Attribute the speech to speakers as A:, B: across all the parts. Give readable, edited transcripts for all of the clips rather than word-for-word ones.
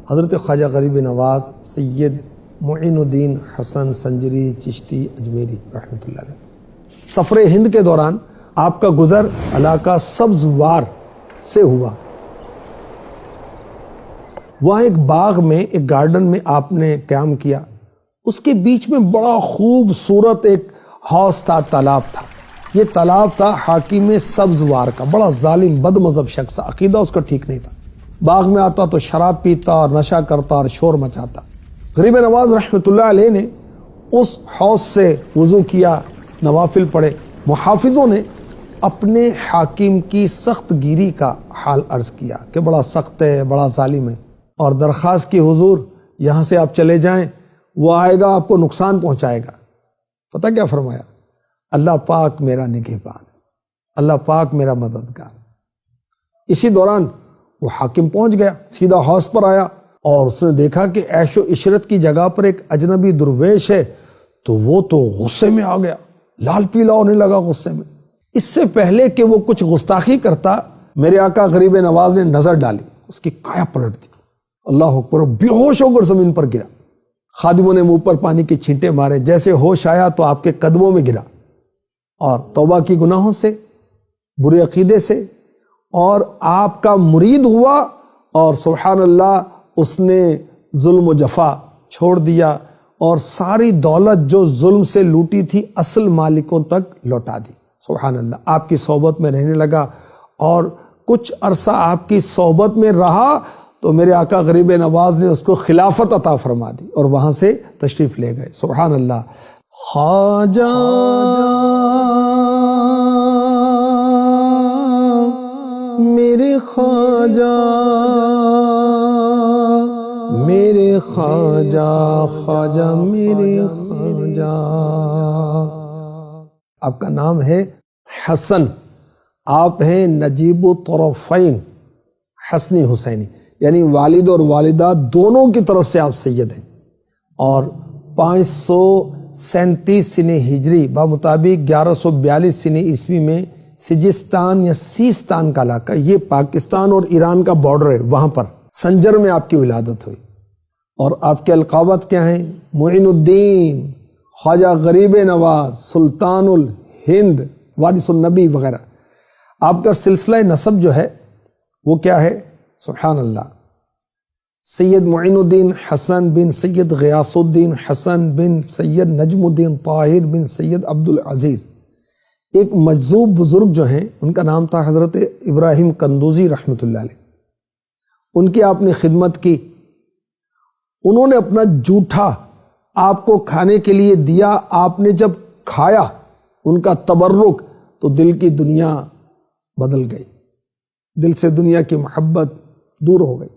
A: حضرت خواجہ غریب نواز سید معین الدین حسن سنجری چشتی اجمیری رحمۃ اللہ علیہ۔ سفر ہند کے دوران آپ کا گزر علاقہ سبزوار سے ہوا۔ وہاں ایک باغ میں، ایک گارڈن میں آپ نے قیام کیا۔ اس کے بیچ میں بڑا خوبصورت ایک حوض تھا، تالاب تھا۔ یہ تالاب تھا حاکم سبزوار کا، بڑا ظالم بد مذہب شخص، عقیدہ اس کا ٹھیک نہیں تھا۔ باغ میں آتا تو شراب پیتا اور نشہ کرتا اور شور مچاتا۔ غریب نواز رحمۃ اللہ علیہ نے اس حوض سے وضو کیا، نوافل پڑھے۔ محافظوں نے اپنے حاکم کی سخت گیری کا حال عرض کیا کہ بڑا سخت ہے، بڑا ظالم ہے، اور درخواست کی حضور یہاں سے آپ چلے جائیں، وہ آئے گا آپ کو نقصان پہنچائے گا۔ پتہ کیا فرمایا؟ اللہ پاک میرا نگہبان ہے، اللہ پاک میرا مددگار۔ اسی دوران وہ حاکم پہنچ گیا، سیدھا حوض پر آیا اور اس نے دیکھا کہ عیش و عشرت کی جگہ پر ایک اجنبی درویش ہے، تو وہ تو غصے میں آ گیا، لال پیلا ہونے لگا غصے میں۔ اس سے پہلے کہ وہ کچھ گستاخی کرتا، میرے آقا غریب نواز نے نظر ڈالی، اس کی کایا پلٹ دی، اللہ اکبر، بے ہوش ہو کر زمین پر گرا۔ خادموں نے منہ پر پانی کے چھینٹے مارے، جیسے ہوش آیا تو آپ کے قدموں میں گرا اور توبہ کی گناہوں سے، برے عقیدے سے، اور آپ کا مرید ہوا، اور سبحان اللہ اس نے ظلم و جفا چھوڑ دیا اور ساری دولت جو ظلم سے لوٹی تھی اصل مالکوں تک لوٹا دی۔ سبحان اللہ، آپ کی صحبت میں رہنے لگا، اور کچھ عرصہ آپ کی صحبت میں رہا تو میرے آقا غریب نواز نے اس کو خلافت عطا فرما دی اور وہاں سے تشریف لے گئے۔ سبحان اللہ۔ خواجہ میرے خواجہ، میرے خواجہ، خواجہ میرے خواجہ۔ آپ کا نام ہے حسن، آپ ہیں نجیب الطرفین، حسنی حسینی، یعنی والد اور والدہ دونوں کی طرف سے آپ سید ہیں، اور 537 سنہ ہجری بمطابق 1142 سنہ عیسوی میں سجستان یا سیستان کا علاقہ، یہ پاکستان اور ایران کا بارڈر ہے، وہاں پر سنجر میں آپ کی ولادت ہوئی۔ اور آپ کے القابات کیا ہیں؟ معین الدین، خواجہ غریب نواز، سلطان الہند، وارث النبی وغیرہ۔ آپ کا سلسلہ نسب جو ہے وہ کیا ہے؟ سبحان اللہ، سید معین الدین حسن بن سید غیاث الدین حسن بن سید نجم الدین طاہر بن سید عبدالعزیز۔ ایک مجذوب بزرگ جو ہیں ان کا نام تھا حضرت ابراہیم قندوزی رحمۃ اللہ علیہ، ان کی آپ نے خدمت کی۔ انہوں نے اپنا جوٹھا آپ کو کھانے کے لیے دیا، آپ نے جب کھایا ان کا تبرک تو دل کی دنیا بدل گئی، دل سے دنیا کی محبت دور ہو گئی،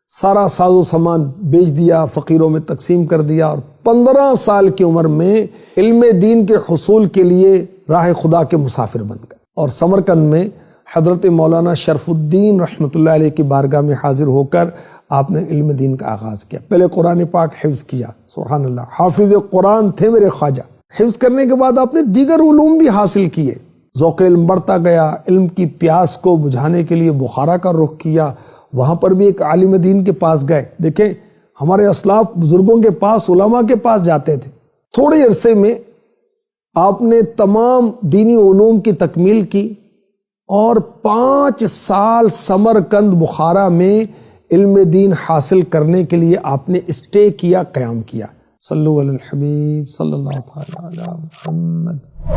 A: سارا ساز و سامان بیچ دیا، فقیروں میں تقسیم کر دیا، اور 15 سال کی عمر میں علم دین کے حصول کے لیے راہ خدا کے مسافر بن گئے، اور سمرقند میں حضرت مولانا شرف الدین رحمۃ اللہ علیہ کی بارگاہ میں حاضر ہو کر آپ نے علم دین کا آغاز کیا۔ پہلے قرآن پاک حفظ کیا، سبحان اللہ، حافظ قرآن تھے میرے خواجہ۔ حفظ کرنے کے بعد آپ نے دیگر علوم بھی حاصل کیے، ذوق علم بڑھتا گیا، علم کی پیاس کو بجھانے کے لیے بخارا کا رخ کیا، وہاں پر بھی ایک عالم دین کے پاس گئے۔ دیکھیں ہمارے اسلاف بزرگوں کے پاس، علماء کے پاس جاتے تھے۔ تھوڑے عرصے میں آپ نے تمام دینی علوم کی تکمیل کی، اور 5 سال سمرقند بخارا میں علم دین حاصل کرنے کے لیے آپ نے اسٹے کیا، قیام کیا۔ صلو علی الحبیب صلی اللہ تعالی علی محمد۔